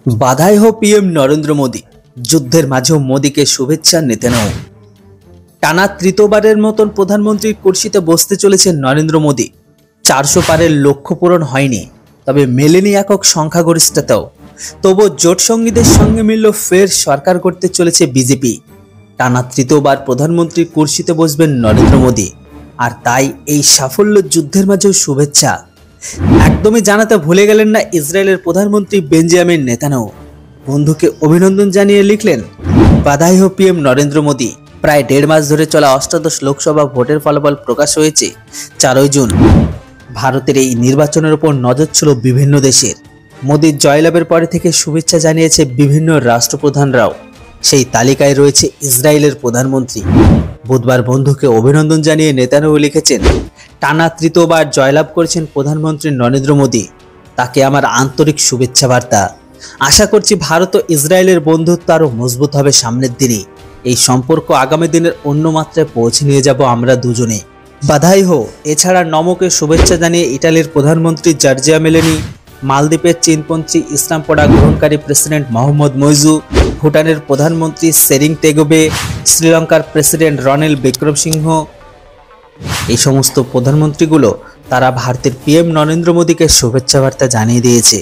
বাধাই হো পিএম নরেন্দ্র মোদী। যুদ্ধের মাঝেও মোদীকে শুভেচ্ছা নেতানিয়াহু। টানা তৃতীয়বারের মতন প্রধানমন্ত্রীর কুর্সিতে বসতে চলেছেন নরেন্দ্র মোদী। 400 পারের লক্ষ্য পূরণ হয়নি, তবে মেলেনি একক সংখ্যাগরিষ্ঠতাও। তবু জোট সঙ্গীদের সঙ্গে মিলল ফের সরকার করতে চলেছে বিজেপি। টানা তৃতীয়বার প্রধানমন্ত্রীর কুর্সিতে বসবেন নরেন্দ্র মোদী, আর তাই এই সাফল্য যুদ্ধের মাঝেও শুভেচ্ছা একদমই জানাতে ভুলে গেলেন না ইসরায়েলের প্রধানমন্ত্রী বেঞ্জামিন নেতানিয়াহু। বন্ধুকে অভিনন্দন জানিয়ে লিখলেন, বাধাই হো পিএম নরেন্দ্র মোদী। প্রায় 1.5 মাস ধরে চলা অষ্টাদশ লোকসভা ভোটের ফলাফল প্রকাশ হয়েছে 4 জুন। ভারতের এই নির্বাচনের উপর নজর ছিল বিভিন্ন দেশের। মোদীর জয়লাভের পরে থেকে শুভেচ্ছা জানিয়েছে বিভিন্ন রাষ্ট্রপ্রধানরাও। সেই তালিকায় রয়েছে ইসরায়েলের প্রধানমন্ত্রী। বুধবার বন্ধুকে অভিনন্দন জানিয়ে নেতানিয়াহু লিখেছেন, টানা তৃতীয়বার জয়লাভ করেছেন প্রধানমন্ত্রী নরেন্দ্র মোদী। তাকে আমার আন্তরিক শুভেচ্ছা বার্তা। আশা করছি ভারত ও ইসরায়েলের বন্ধুত্ব আরও মজবুত হবে সামনের দিনে। এই সম্পর্ক আগামী দিনের অন্য মাত্রায় পৌঁছে নিয়ে যাব আমরা দুজনে। বাধাই হো। এছাড়া নমকে শুভেচ্ছা জানিয়ে ইটালির প্রধানমন্ত্রী জর্জিয়া মেলোনি, মালদ্বীপের চীনপন্থী ইসলাম পড়া গ্রহণকারী প্রেসিডেন্ট মোহাম্মদ মুইজু, ভুটানের প্রধানমন্ত্রী সেরিং টেগোবে, শ্রীলঙ্কার প্রেসিডেন্ট রনিল বিক্রমসিংহ, এই সমস্ত প্রধানমন্ত্রীগুলো তারা ভারতের পিএম নরেন্দ্র মোদীকে শুভেচ্ছা বার্তা জানিয়ে দিয়েছে।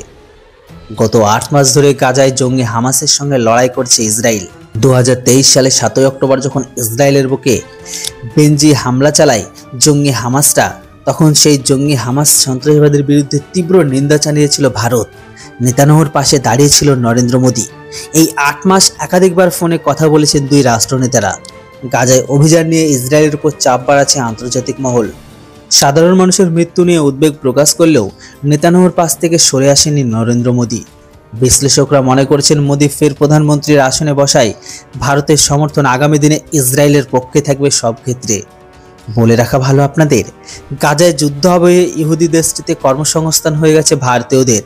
গত 8 মাস ধরে গাজায় জঙ্গি হামাসের সঙ্গে লড়াই করছে ইসরায়েল। 2023 সালে 7 অক্টোবর যখন ইসরায়েলের বুকে বেঞ্জি হামলা চালায় জঙ্গি হামাসরা, তখন সেই জঙ্গি হামাস সন্ত্রাসবাদের বিরুদ্ধে তীব্র নিন্দা জানিয়েছিল ভারত। নেতানিয়াহুর পাশে দাঁড়িয়েছিল নরেন্দ্র মোদী। এই 8 মাস একাধিকবার ফোনে কথা বলেছেন দুই রাষ্ট্রনেতারা। গাজায় অভিযান নিয়ে ইসরায়েলের উপর চাপ বাড়াচ্ছে আন্তর্জাতিক মহল। সাধারণ মানুষের মৃত্যু নিয়ে উদ্বেগ প্রকাশ করলেও নেতানিয়াহুর পাশ থেকে সরে আসেনি নরেন্দ্র মোদী। বিশ্লেষকরা মনে করছেন, মোদী ফের প্রধানমন্ত্রীর আসনে বসায় ভারতের সমর্থন আগামী দিনে ইসরায়েলের পক্ষে থাকবে সব ক্ষেত্রে। বলে রাখা ভালো আপনাদের, গাজায় যুদ্ধ হবে ইহুদি দেশটিতে কর্মসংস্থান হয়ে গেছে ভারতীয়দের।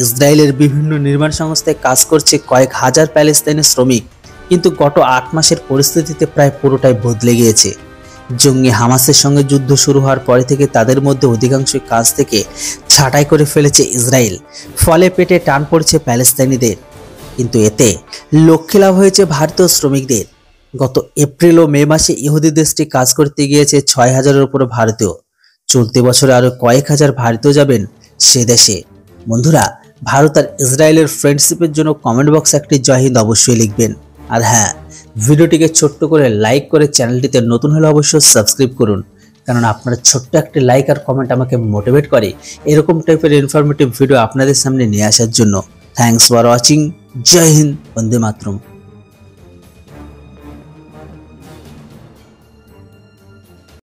ইসরায়েলের বিভিন্ন নির্মাণ সংস্থায় কাজ করছে কয়েক হাজার প্যালেস্তাইনি শ্রমিক। কিন্তু গত 8 মাসের পরিস্থিতিতে প্রায় পুরোটাই বদলে গিয়েছে। জঙ্গি হামাসের সঙ্গে যুদ্ধ শুরু হওয়ার পরে থেকে তাদের মধ্যে অধিকাংশই কাজ থেকে ছাঁটাই করে ফেলেছে ইসরায়েল। ফলে পেটে টান পড়ছে প্যালেস্তাইনিদের। কিন্তু এতে লক্ষ্যে লাভ হয়েছে ভারতীয় শ্রমিকদের। গত এপ্রিল ও মে মাসে ইহুদি দেশটি কাজ করতে গিয়েছে 6000-এর উপরে ভারতীয়। চলতি বছরে আরও কয়েক হাজার ভারতীয় যাবেন সে দেশে। বন্ধুরা, ভারত আর ইসরায়েলের ফ্রেন্ডশিপের জন্য কমেন্ট বক্সে একটি জয় হিন্দ অবশ্যই লিখবেন। আর হ্যাঁ, ভিডিওটিকে ছোট্ট করে লাইক করে চ্যানেলটিতে নতুন হলে অবশ্যই সাবস্ক্রাইব করুন, কারণ আপনার ছোট্ট একটি লাইক আর কমেন্ট আমাকে মোটিভেট করে এরকম টাইপের ইনফরমেটিভ ভিডিও আপনাদের সামনে নিয়ে আসার জন্য। Thanks for watching. জয় হিন্দ, বন্দে মাতরম।